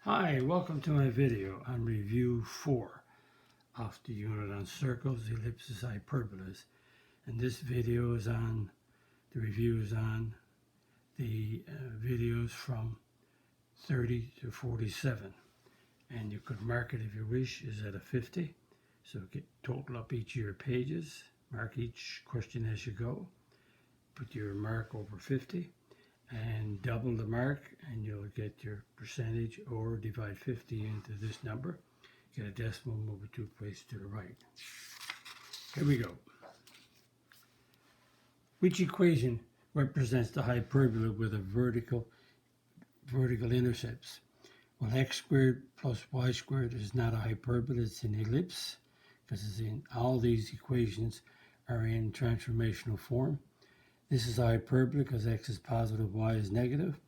Hi, welcome to my video on review 4 of the unit on circles, ellipses, hyperbolas. And this video is on the reviews on the videos from 30 to 47. And you could mark it if you wish is at a 50. So total up each of your pages, mark each question as you go, put your mark over 50. And double the mark and you'll get your percentage, or divide 50 into this number, get a decimal, move it 2 places to the right. Here we go. Which equation represents the hyperbola with a vertical intercepts? Well, x squared plus y squared is not a hyperbola, it's an ellipse, because it's in all these equations are in transformational form. This is a hyperbola because x is positive, y is negative.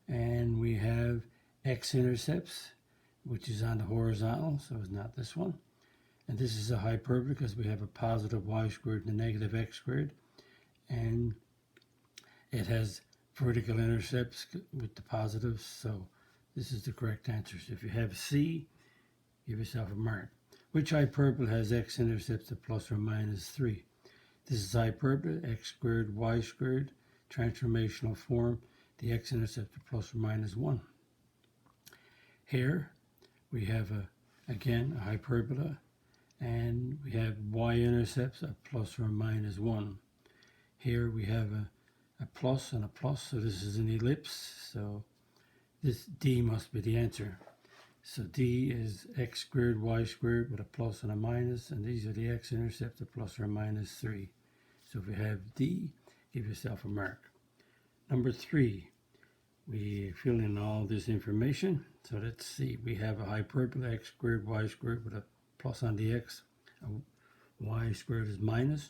And we have x-intercepts, which is on the horizontal, so it's not this one. And this is a hyperbola because we have a positive y squared and a negative x squared. And it has vertical intercepts with the positives, so this is the correct answer. So if you have C, give yourself a mark. Which hyperbola has x-intercepts of plus or minus 3? This is hyperbola, x squared, y squared, transformational form. The x-intercept of plus or minus 1. Here we have again a hyperbola, and we have y-intercepts of plus or minus 1. Here we have a plus and a plus, so this is an ellipse, so this D must be the answer. So D is x squared, y squared with a plus and a minus, and these are the x-intercepts of plus or minus 3. So if you have D, give yourself a mark. Number 3, we fill in all this information. So let's see, we have a hyperbola, x squared, y squared with a plus on the x, y squared is minus.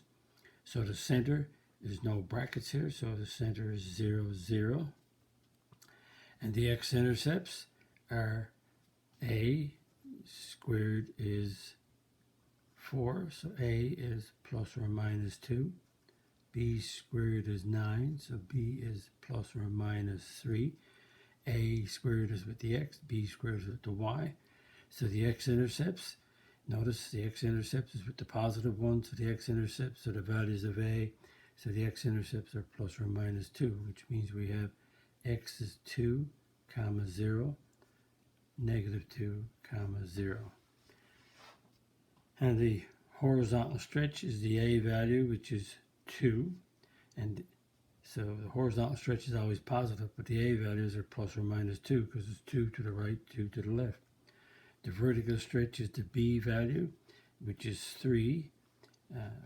So the center, there's no brackets here, so the center is 0, 0. And the x-intercepts are a squared is 4, so a is plus or minus 2. B squared is 9, so B is plus or minus 3. A squared is with the x, B squared is with the y. So the x-intercepts, notice the x-intercepts is with the positive 1, so the x-intercepts are the values of A, so the x-intercepts are plus or minus 2, which means we have x is 2, comma 0, negative 2, comma 0. And the horizontal stretch is the A value, which is 2, and so the horizontal stretch is always positive, but the A values are plus or minus 2 because it's 2 to the right, 2 to the left. The vertical stretch is the B value, which is 3.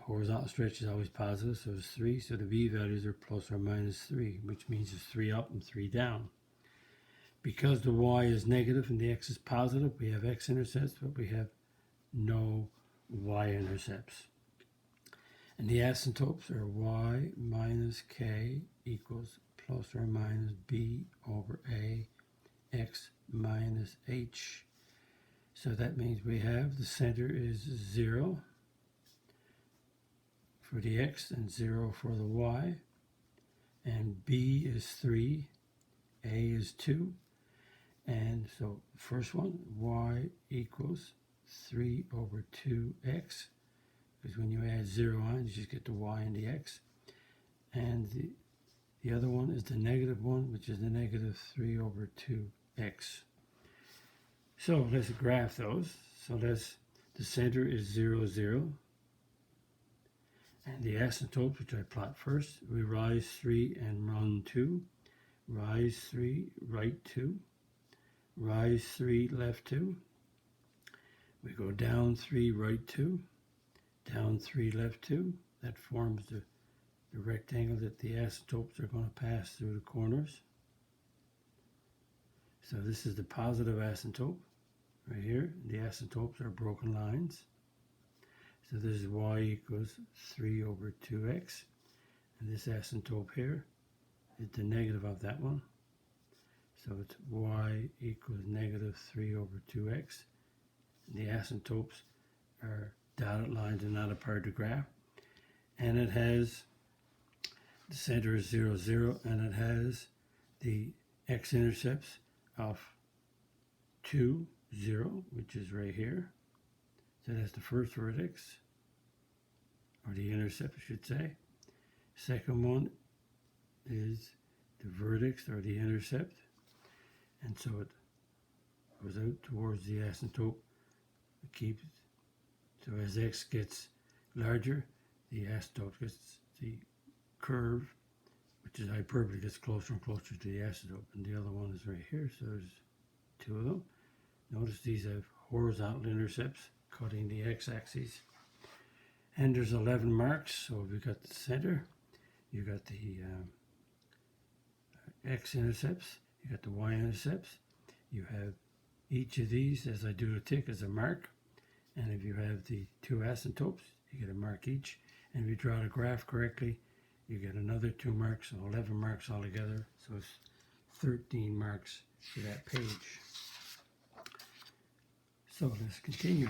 Horizontal stretch is always positive, so it's 3, so the B values are plus or minus 3, which means it's 3 up and 3 down. Because the y is negative and the x is positive, we have x-intercepts, but we have no y-intercepts. And the asymptotes are y minus k equals plus or minus b over a x minus h. So that means we have the center is 0 for the x and 0 for the y. And b is 3, a is 2. And so first one, y equals 3 over 2x. Because when you add 0 on, you just get the y and the x. And the other one is the negative one, which is the negative 3 over 2x. So let's graph those. So the center is 0, 0. And the asymptotes, which I plot first, we rise 3 and run 2. Rise 3, right 2. Rise 3, left 2. We go down 3, right 2. Down 3, left 2. That forms the rectangle that the asymptotes are going to pass through the corners. So this is the positive asymptote right here. The asymptotes are broken lines. So this is y equals 3 over 2x. And this asymptote here is the negative of that one. So it's y equals negative 3 over 2x. And the asymptotes are dotted lines and not a part of the graph. And it has, the center is 0, 0, and it has the x-intercepts of 2, 0, which is right here. So that's the first vertex, or the intercept, I should say. Second one is the vertex, or the intercept. And so it goes out towards the asymptote. It keeps, so as x gets larger, the asymptote gets, the curve, which is hyperbola, gets closer and closer to the asymptote. And the other one is right here, so there's two of them. Notice these have horizontal intercepts cutting the x-axis. And there's 11 marks, so we've got the center, you got the x-intercepts, you got the y-intercepts, you have each of these, as I do a tick, as a mark. And if you have the two asymptotes, you get a mark each. And if you draw the graph correctly, you get another 2 marks, so 11 marks altogether. So it's 13 marks for that page. So let's continue.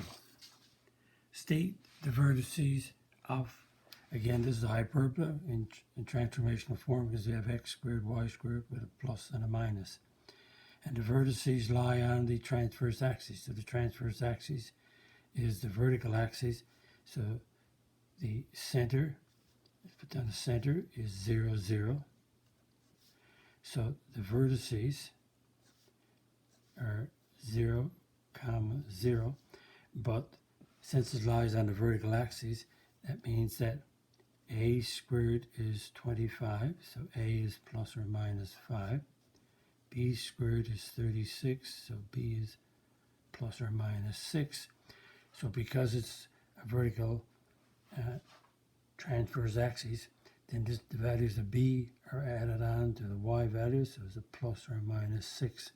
State the vertices of, again, this is a hyperbola in transformational form because we have x squared, y squared with a plus and a minus. And the vertices lie on the transverse axis. So the transverse axis is the vertical axis. So the center, let's put down the center, is 0, 0. So the vertices are 0, 0. But since it lies on the vertical axis, that means that a squared is 25. So a is plus or minus 5. B squared is 36. So b is plus or minus 6. So because it's a vertical transverse axis, then the values of b are added on to the y values, so it's a plus or minus 6.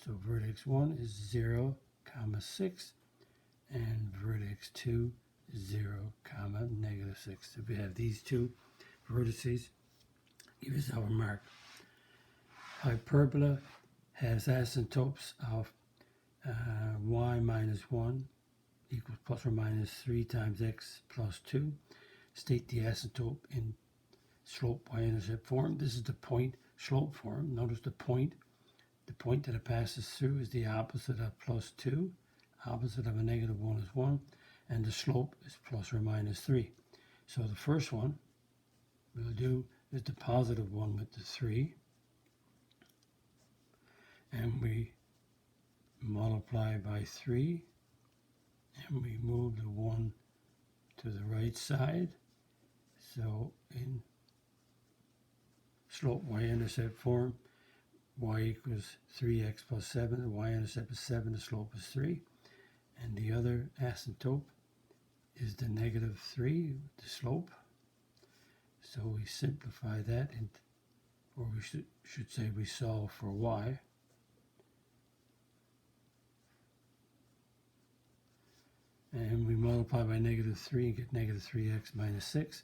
So vertex 1 is 0, 6, and vertex 2 is 0, negative 6. So if we have these two vertices, give us our mark. Hyperbola has asymptotes of y minus 1 equals plus or minus 3 times x plus 2. State the asymptote in slope y-intercept form. This is the point slope form. Notice the point that it passes through is the opposite of plus 2. Opposite of a negative 1 is 1. And the slope is plus or minus 3. So the first one we'll do is the positive one with the 3. And we multiply by 3. And we move the 1 to the right side. So in slope y-intercept form, y equals 3x plus 7. The y-intercept is 7. The slope is 3. And the other asymptote is the negative 3, the slope. So we simplify that, or we should say we solve for y. And we multiply by negative 3 and get negative 3x minus 6.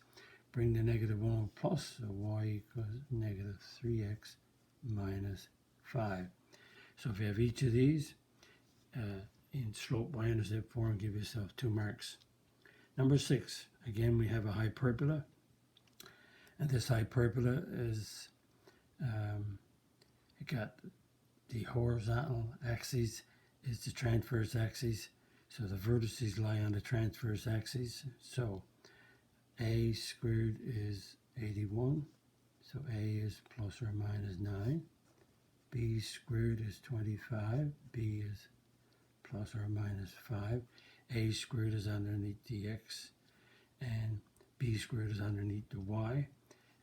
Bring the negative 1 plus, so y equals negative 3x minus 5. So if you have each of these in slope y-intercept form, give yourself 2 marks. Number 6, again we have a hyperbola. And this hyperbola is, it got the horizontal axis is the transverse axis. So the vertices lie on the transverse axis. So a squared is 81. So a is plus or minus 9. B squared is 25. B is plus or minus 5. A squared is underneath the x. And b squared is underneath the y.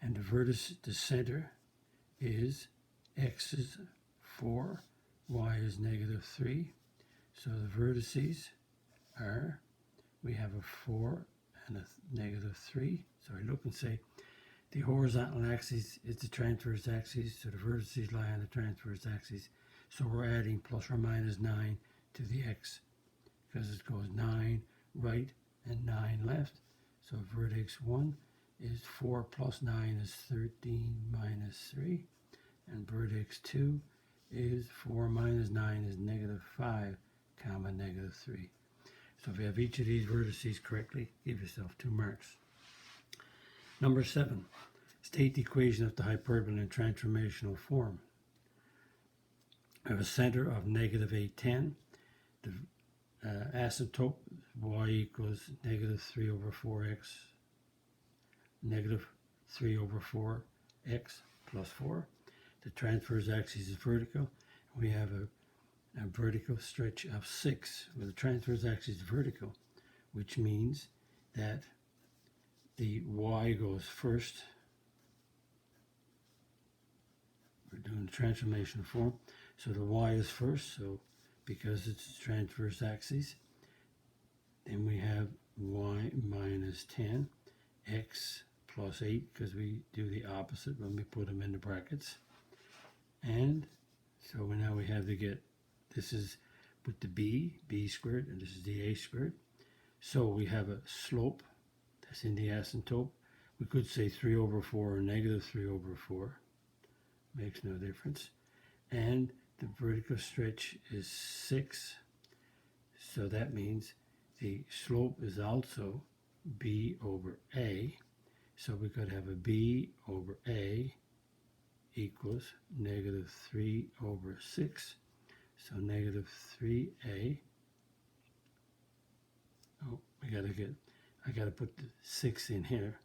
And the vertex, the center, is x is 4. Y is negative 3. So the vertices are, we have a 4 and a negative 3. So I look and say the horizontal axis is the transverse axis, so the vertices lie on the transverse axis. So we're adding plus or minus 9 to the x because it goes 9 right and 9 left. So vertex 1 is 4 plus 9 is 13 minus 3. And vertex 2 is 4 minus 9 is negative 5, negative 3. So if you have each of these vertices correctly, give yourself 2 marks. Number 7, state the equation of the hyperbola in transformational form. We have a center of negative 8, 10. The asymptote y equals negative 3 over 4x, negative 3 over 4x plus 4. The transverse axis is vertical. We have a vertical stretch of 6, where the transverse axis is vertical, which means that the y goes first. We're doing the transformational form. So the y is first, so because it's the transverse axis, then we have y minus 10, x plus 8, because we do the opposite when we put them in the brackets. And so now we have to get, this is with the b squared, and this is the a squared. So we have a slope that's in the asymptote. We could say 3 over 4 or negative 3 over 4. Makes no difference. And the vertical stretch is 6. So that means the slope is also b over a. So we could have a b over a equals negative 3 over 6. So negative 3a. Oh, I gotta put the 6 in here.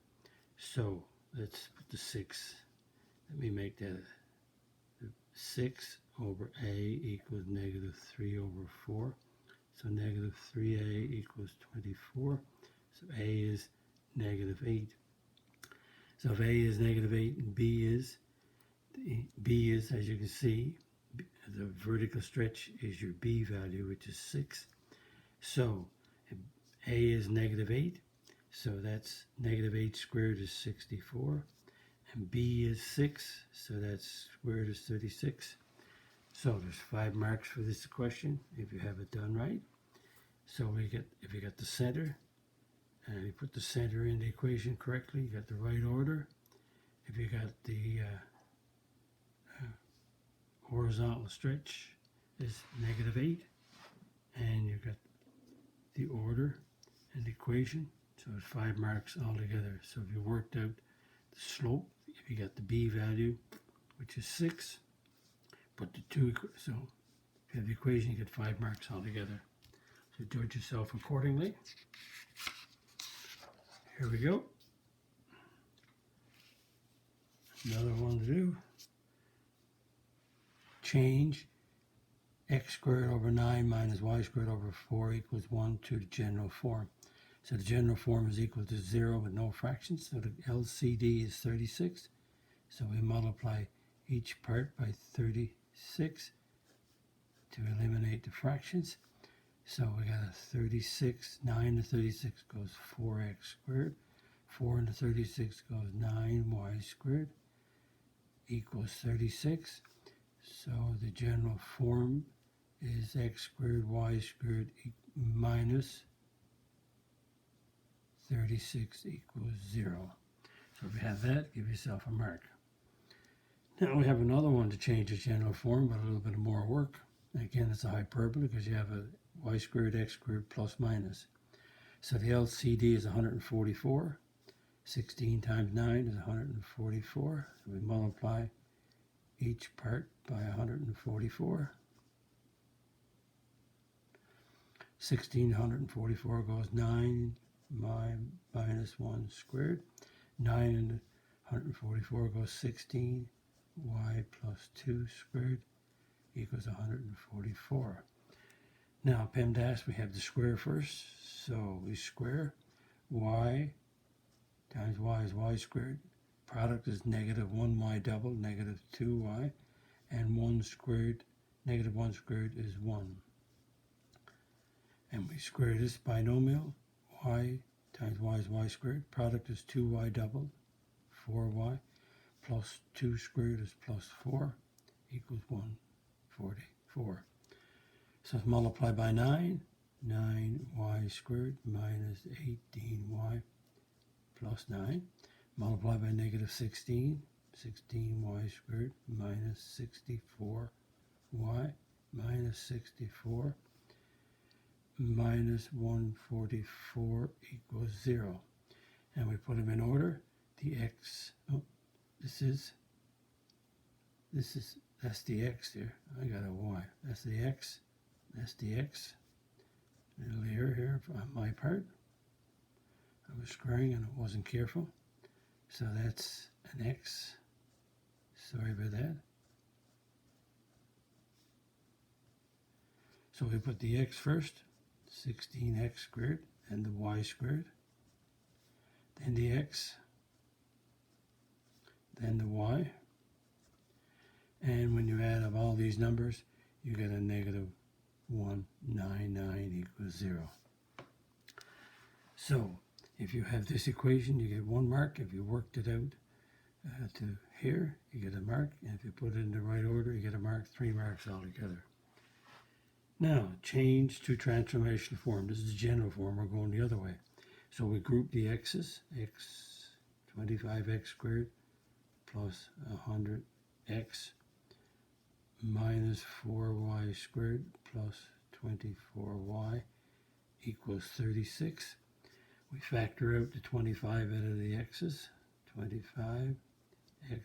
So let's put the 6. Let me make that 6 over a equals negative 3 over 4. So negative 3a equals 24. So a is negative 8. So if a is negative 8 and b is, as you can see, the vertical stretch is your b value, which is 6. So a is negative 8. So that's negative 8 squared is 64. And b is 6. So that's squared is 36. So there's 5 marks for this question if you have it done right. So if you got the center, and you put the center in the equation correctly, you got the right order. If you got the horizontal stretch is negative 8, and you got the order and the equation, so it's 5 marks altogether. So if you worked out the slope, if you got the b value, which is 6, put the 2, so if you have the equation, you get 5 marks altogether. So judge yourself accordingly. Here we go. Another one to do. Change x squared over 9 minus y squared over 4 equals 1 to the general form. So the general form is equal to 0 with no fractions. So the LCD is 36. So we multiply each part by 36 to eliminate the fractions. So we got a 36, 9 to 36 goes 4x squared. 4 into 36 goes 9y squared equals 36. So the general form is x squared y squared minus 36 equals 0. So if you have that, give yourself a mark. Now we have another one to change the general form, but a little bit more work. Again, it's a hyperbola because you have a y squared x squared plus minus. So the LCD is 144. 16 times 9 is 144. So we multiply each part by 144. 1644 goes 9 minus 1 squared. 9 and 144 goes 16. Y plus 2 squared equals 144. Now PEMDAS, we have the square first. So we square y times y is y squared. Product is negative 1y double, negative 2y. And 1 squared, negative 1 squared is 1. And we square this binomial. Y times y is y squared. Product is 2y doubled, 4y. Plus 2 squared is plus 4 equals 144. So let's multiply by 9. 9y squared minus 18y plus 9. Multiply by negative 16. 16y squared minus 64y minus 64 minus 144 equals 0. And we put them in order. The x, this is that's the X there. I got a Y. That's the X. That's the X. Little error here on my part. I was squaring and I wasn't careful. So that's an X. Sorry about that. So we put the X first, 16X squared, and the Y squared. Then the X, then the Y. And when you add up all these numbers, you get a negative 199 equals 0. So if you have this equation, you get 1 mark. If you worked it out to here, you get a mark. And if you put it in the right order, you get a mark, 3 marks altogether. Now, change to transformational form. This is the general form. We're going the other way. So we group the x's. X, 25x squared plus 100x minus 4y squared plus 24y equals 36. We factor out the 25 out of the x's. 25x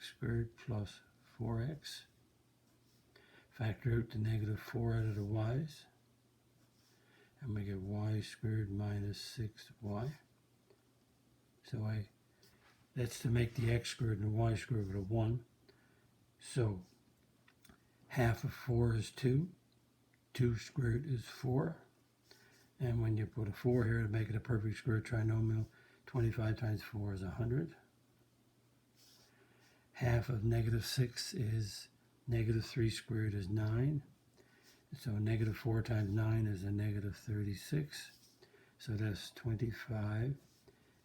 squared plus 4x. Factor out the negative 4 out of the y's. And we get y squared minus 6y. So that's to make the x squared and the y squared with a 1. So half of 4 is 2. 2 squared is 4. And when you put a 4 here to make it a perfect square trinomial, 25 times 4 is 100. Half of negative 6 is negative 3 squared is 9. So negative 4 times 9 is a negative 36. So that's 25.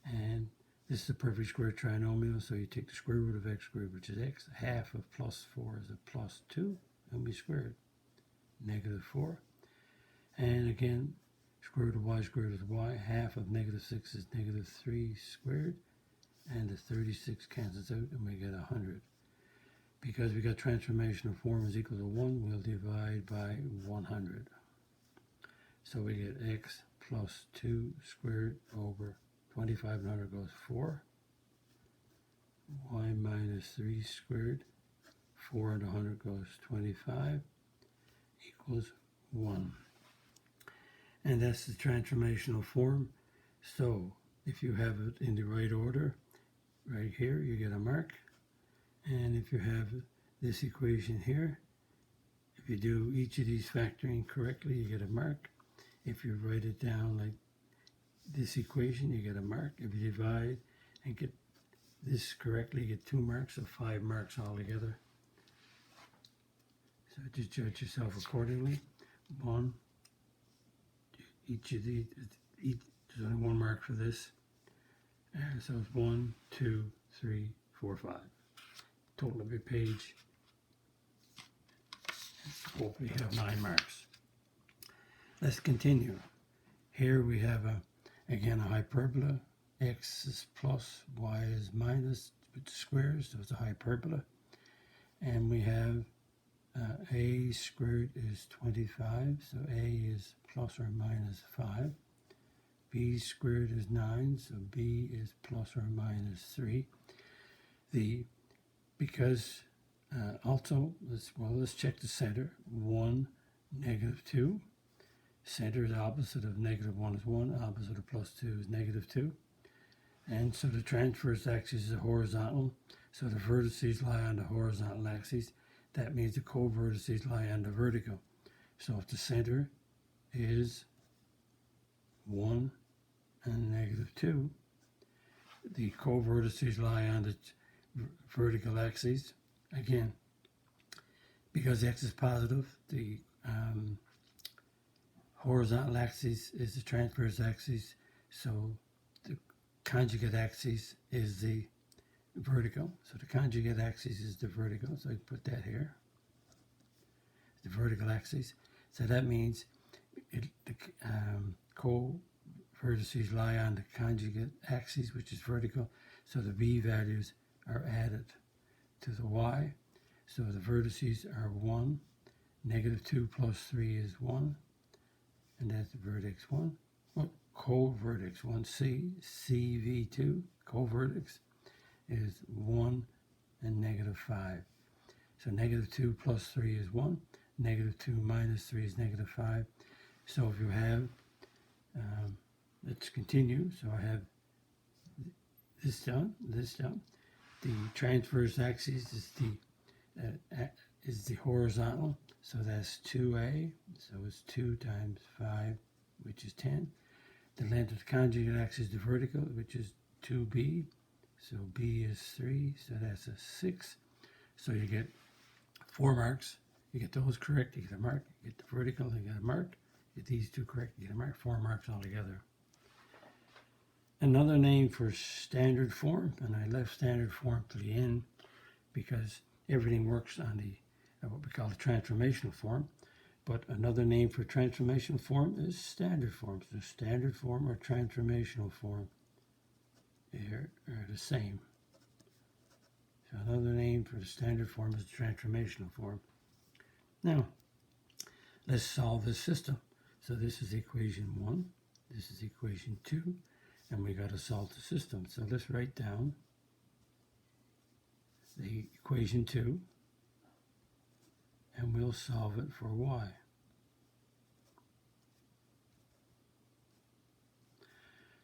And this is a perfect square trinomial, so you take the square root of x squared, which is x. Half of plus 4 is a plus 2, and we squared negative 4. And again, square root of y squared is y. Half of negative 6 is negative 3 squared, and the 36 cancels out, and we get 100. Because we got transformational form is equal to 1, we'll divide by 100. So we get x plus 2 squared over 25 and 100 goes 4. Y minus 3 squared, 4 and 100 goes 25, equals 1. And that's the transformational form. So if you have it in the right order, right here, you get a mark. And if you have this equation here, if you do each of these factoring correctly, you get a mark. If you write it down like this equation, you get a mark. If you divide and get this correctly, you get 2 marks, so 5 marks altogether. So just judge yourself accordingly. 1, each of these, there's only 1 mark for this. And so it's 1, 2, 3, 4, 5. Total of your page. Hopefully you have 9 marks. Let's continue. Here we have again a hyperbola. X is plus, y is minus with the squares, so it's a hyperbola. And we have a squared is 25, so a is plus or minus 5. B squared is 9, so b is plus or minus 3. Because also, let's check the center. 1, negative 2. Center is opposite of negative 1 is 1. Opposite of plus 2 is negative 2. And so the transverse axis is horizontal. So the vertices lie on the horizontal axis. That means the co-vertices lie on the vertical. So if the center is 1 and negative 2, the co-vertices lie on the vertical axis. Again, because x is positive, the horizontal axis is the transverse axis, so the conjugate axis is the vertical. So the conjugate axis is the vertical, so I put that here. The vertical axis. So that means the co-vertices lie on the conjugate axis, which is vertical, so the b values are added to the y. So the vertices are 1, negative 2 plus 3 is 1, and that's the vertex 1. Well, co-vertex 1c, CV2, co-vertex is 1 and negative 5. So negative 2 plus 3 is 1. Negative 2 minus 3 is negative 5. So if you have, let's continue. So I have this done, this done. The transverse axis is the horizontal. So that's 2a. So it's 2 times 5, which is 10. The length of the conjugate axis is the vertical, which is 2b. So b is 3. So that's a 6. So you get 4 marks. You get those correct, you get a mark. You get the vertical, you get a mark. You get these two correct, you get a mark. 4 marks altogether. Another name for standard form, and I left standard form to the end because everything works on the what we call the transformational form. But another name for transformational form is standard form. So standard form or transformational form are the same. So another name for the standard form is the transformational form. Now, let's solve this system. So this is equation 1, this is equation 2, and we got to solve the system. So let's write down the equation 2, and we'll solve it for y.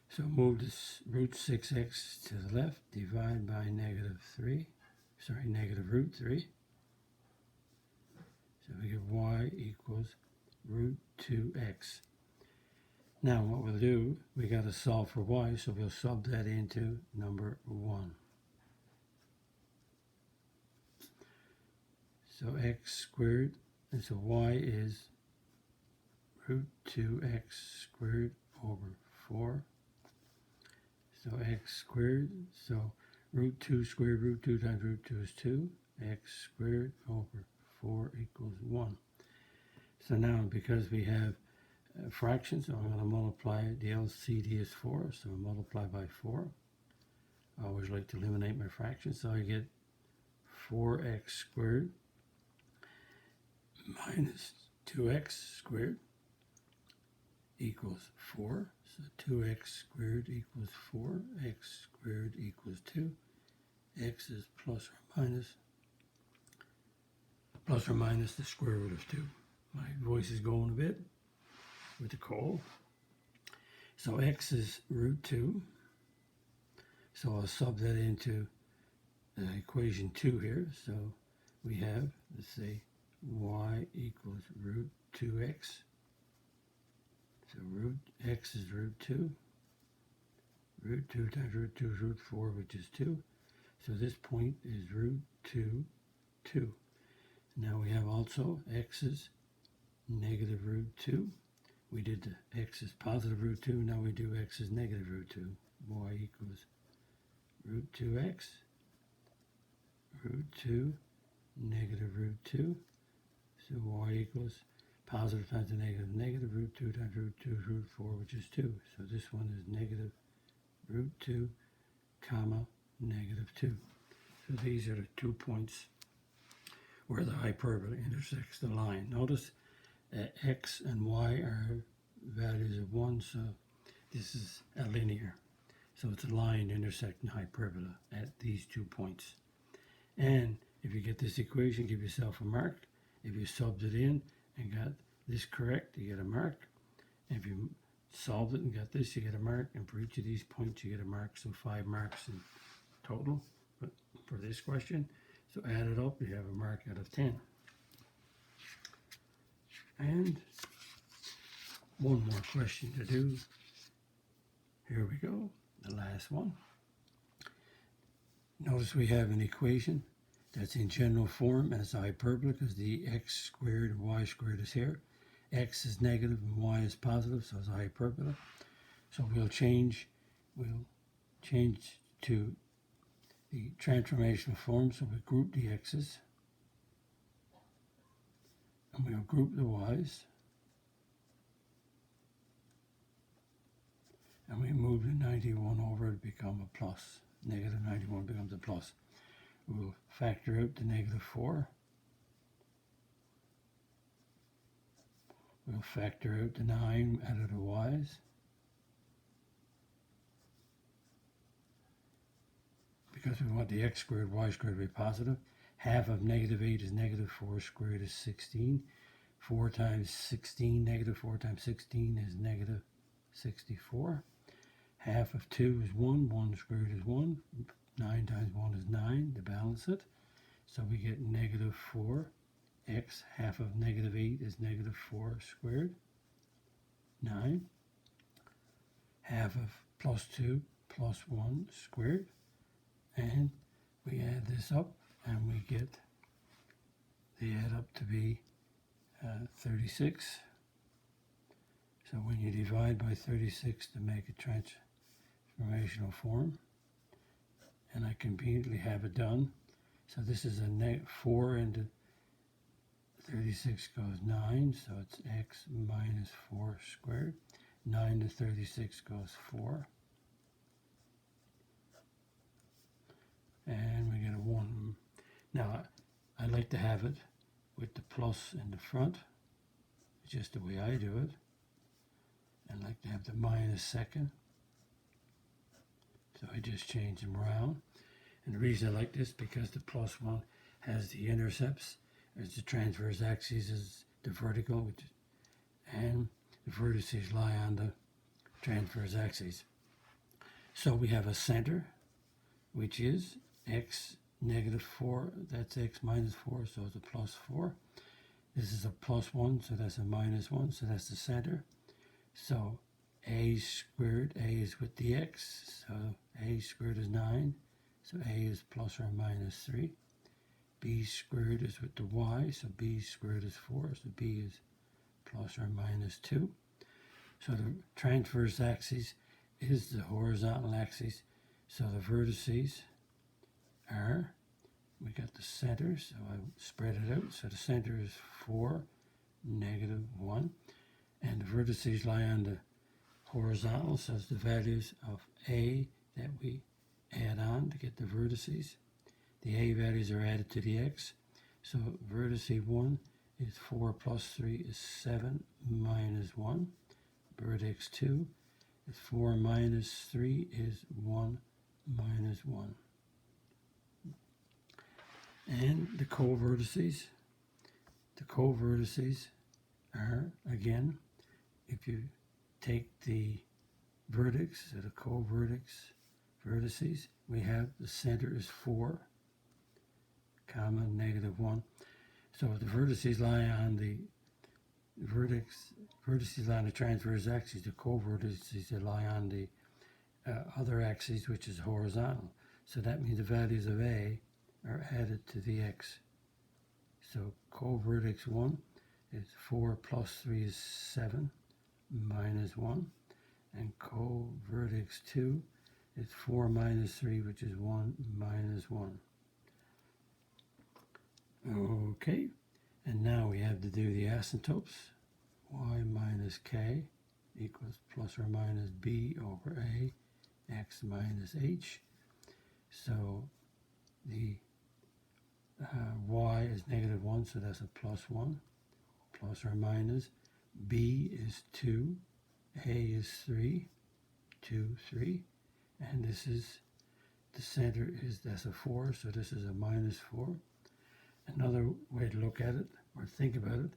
So move this root 6x to the left, divide by negative root 3. So we get y equals root 2x. Now what we'll do, we got to solve for y, so we'll sub that into number 1. So x squared, and so y is root 2x squared over 4. So x squared, so root 2 squared root 2 times root 2 is 2. X squared over 4 equals 1. So now because we have fractions, so I'm going to multiply, the LCD is 4, so multiply by 4. I always like to eliminate my fractions, so I get 4x squared minus 2x squared equals 4. So 2x squared equals 4. X squared equals 2. X is plus or minus the square root of 2. My voice is going a bit with the cold. So x is root 2. So I'll sub that into equation 2 here. So we have, let's say, y equals root 2x. So root x is root 2. Root 2 times root 2 is root 4, which is 2. So this point is root 2, 2. Now we have also x is negative root 2. We did the x is positive root 2. Now we do x is negative root 2. Y equals root 2x, root 2, negative root 2. So y equals positive times the negative, negative root 2 times root 2 is root 4, which is 2. So this one is negative root 2, comma, negative 2. So these are the 2 points where the hyperbola intersects the line. Notice x and y are values of 1, so this is a linear. So it's a line intersecting hyperbola at these 2 points. And if you get this equation, give yourself a mark. If you subbed it in and got this correct, you get a mark. If you solved it and got this, you get a mark. And for each of these points, you get a mark. So 5 marks in total for this question. So add it up, you have a mark out of 10. And one more question to do. Here we go, the last one. Notice we have an equation that's in general form as a hyperbola because the x squared and y squared is here. X is negative and y is positive, so it's a hyperbola. So we'll change to the transformational form, so we group the x's and we'll group the y's and we move the 91 over to become a plus. Negative 91 becomes a plus. We'll factor out the negative 4. We'll factor out the 9 out of the y's. Because we want the x squared, y squared to be positive. half of negative 8 is negative 4 squared is 16. 4 times 16, negative 4 times 16 is negative 64. Half of 2 is 1, 1 squared is 1. 9 times 1 is 9 to balance it. So we get negative 4x. Half of negative 8 is negative 4 squared, 9. Half of plus 2 plus 1 squared. And we add this up and we get the add up to be 36. So when you divide by 36 to make a transformational form, and I conveniently have it done. So this is a 4 into 36 goes 9, so it's x minus 4 squared. 9 to 36 goes 4. And we get a 1. Now, I like to have it with the plus in the front. It's just the way I do it. I like to have the minus second. So I just change them around. And the reason I like this because the plus one has the intercepts. As the transverse axis is the vertical, and the vertices lie on the transverse axis. So we have a center, which is x negative 4, that's x minus 4, so it's a plus 4. This is a plus 1, so that's a minus 1, so that's the center. So a squared, a is with the x, so a squared is 9, so a is plus or minus 3. B squared is with the y, so b squared is 4, so b is plus or minus 2. So the transverse axis is the horizontal axis, so the vertices are, we got the center, so I spread it out, so the center is 4, negative 1, and the vertices lie on the horizontal, so it's the values of a that we add on to get the vertices. The a values are added to the x, so vertex 1 is 4 plus 3 is 7 minus 1. Vertex 2 is 4 minus 3 is 1 minus 1. And the co-vertices are, again, if you take the vertex, so the vertices, we have the center is 4, comma, negative 1. So the vertices lie on the vertices lie on the transverse axis. The co-vertices lie on the other axis, which is horizontal. So that means the values of A are added to the x. So co-vertex 1 is 4 plus 3 is 7 minus 1. And co-vertex 2 is 4 minus 3, which is 1 minus 1. Okay, and now we have to do the asymptotes. Y minus k equals plus or minus b over a, x minus h. So the y is negative 1, so that's a plus 1, plus or minus. B is 2, a is 3, 2, 3, and this is, the center is, that's a 4, so this is a minus 4. Another way to look at it, or think about it,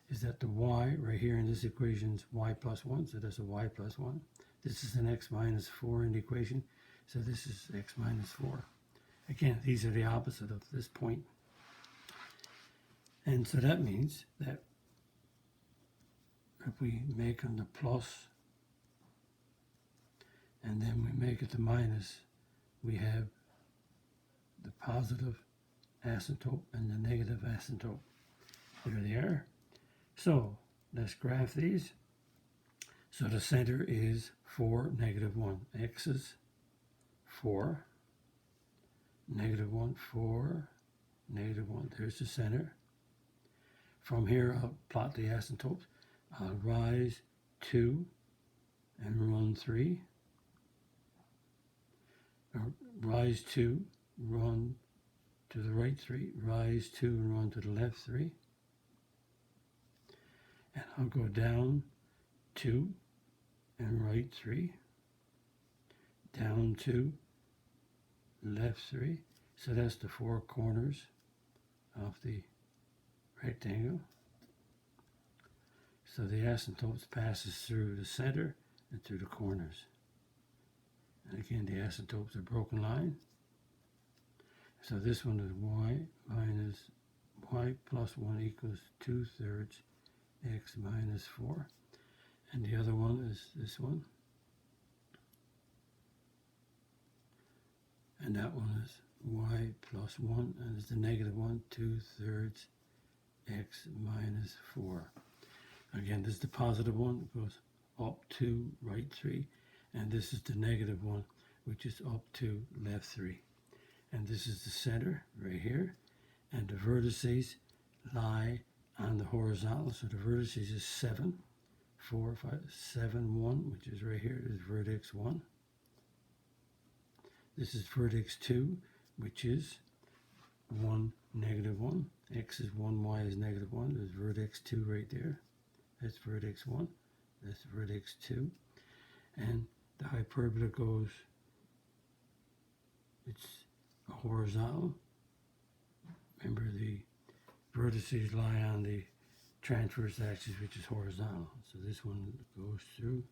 is that the y right here in this equation is y plus 1, so that's a y plus 1. This is an x minus 4 in the equation, so this is x minus 4. Again, these are the opposite of this point. And so that means that if we make them the plus, and then we make it the minus, we have the positive asymptote and the negative asymptote. There they are. So let's graph these. So the center is 4, negative 1. X is 4, negative 1, 4, negative 1. There's the center. From here, I'll plot the asymptotes. I'll rise 2 and run 3. Or rise 2, run to the right 3, rise 2 and run to the left 3. And I'll go down 2 and right 3, down 2, left 3. So that's the 4 corners of the rectangle. So the asymptotes passes through the center and through the corners. And again, the asymptotes are broken line. So this one is y plus 1 equals 2/3 x minus 4. And the other one is this one. And that one is y plus 1, and it's the negative 1, 2/3 x minus 4. Again, this is the positive one, it goes up 2, right 3. And this is the negative one, which is up 2, left 3. And this is the center right here. And the vertices lie on the horizontal. So the vertices is 7, 4, 5, 7, 1, which is right here. This is vertex 1. This is vertex 2, which is 1, negative 1. X is 1, y is negative 1. There's vertex 2 right there. That's vertex 1. That's vertex 2. And the hyperbola goes, it's a horizontal. Remember, the vertices lie on the transverse axis, which is horizontal. So this one goes through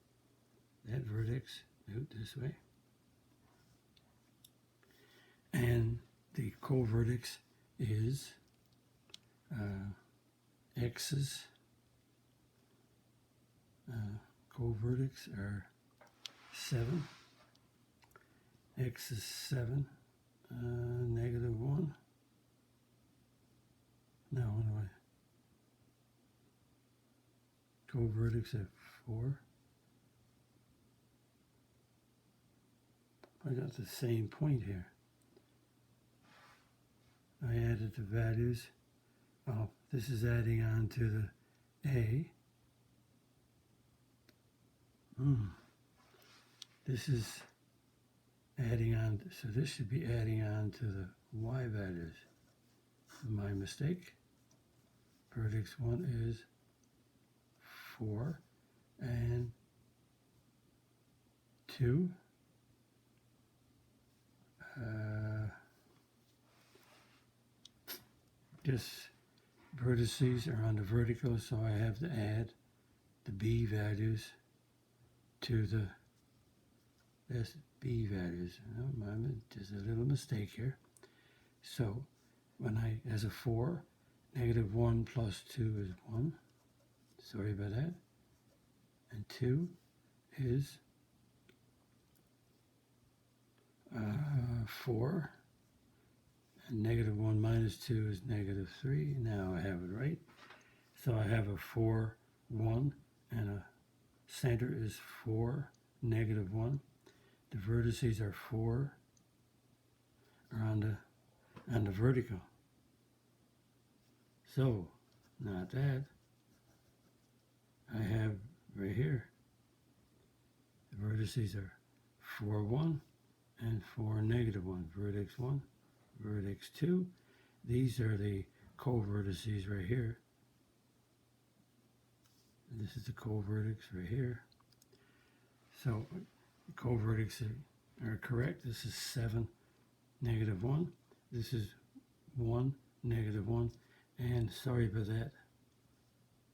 that vertex out this way. And the co-vertex is x's. Co-vertex are 7. X is 7. Negative 1. No, what do I? Co-vertex at 4. I got the same point here. I added the values. Oh, this is adding on to the A. This is adding on, so this should be adding on to the y values. My mistake. Vertex 1 is 4 and 2. Just vertices are on the vertical, so I have to add the b values to the b values. Just a little mistake here. So when I, as a 4, negative 1 plus 2 is 1. Sorry about that. And 2 is 4. And negative 1 minus 2 is negative 3. Now I have it right. So I have a 4, 1, and a center is 4, negative 1. The vertices are 4 on the vertical. So, not that. I have right here, the vertices are 4, 1 and 4, negative 1. Vertex 1, vertex 2. These are the co-vertices right here. This is the co-vertex right here. So, co-vertex are correct. This is 7, negative 1. This is 1, negative 1. And sorry about that.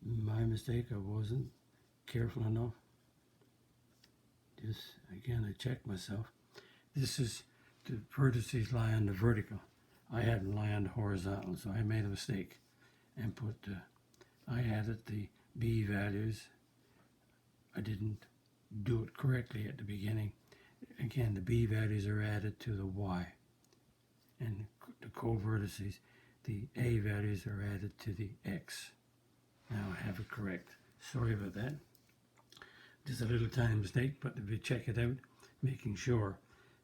My mistake. I wasn't careful enough. Just, again, I checked myself. This is the vertices lie on the vertical. I had them lie on the horizontal, so I made a mistake and put I added the b values. I didn't do it correctly at the beginning. Again, the b values are added to the y, and the co-vertices, the a values are added to the x. Now I have it correct. Sorry about that. Just a little tiny mistake, but if you check it out, making sure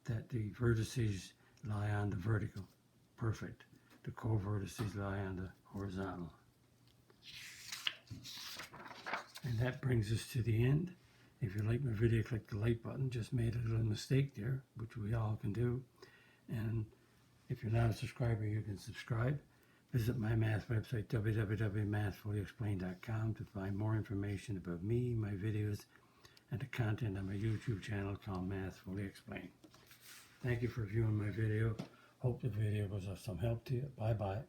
that the vertices lie on the vertical. Perfect. The co-vertices lie on the horizontal. And that brings us to the end. If you like my video, click the like button. Just made a little mistake there, which we all can do. And if you're not a subscriber, you can subscribe. Visit my math website, www.mathfullyexplained.com, to find more information about me, my videos, and the content on my YouTube channel called Math Fully Explained. Thank you for viewing my video. Hope the video was of some help to you. Bye-bye.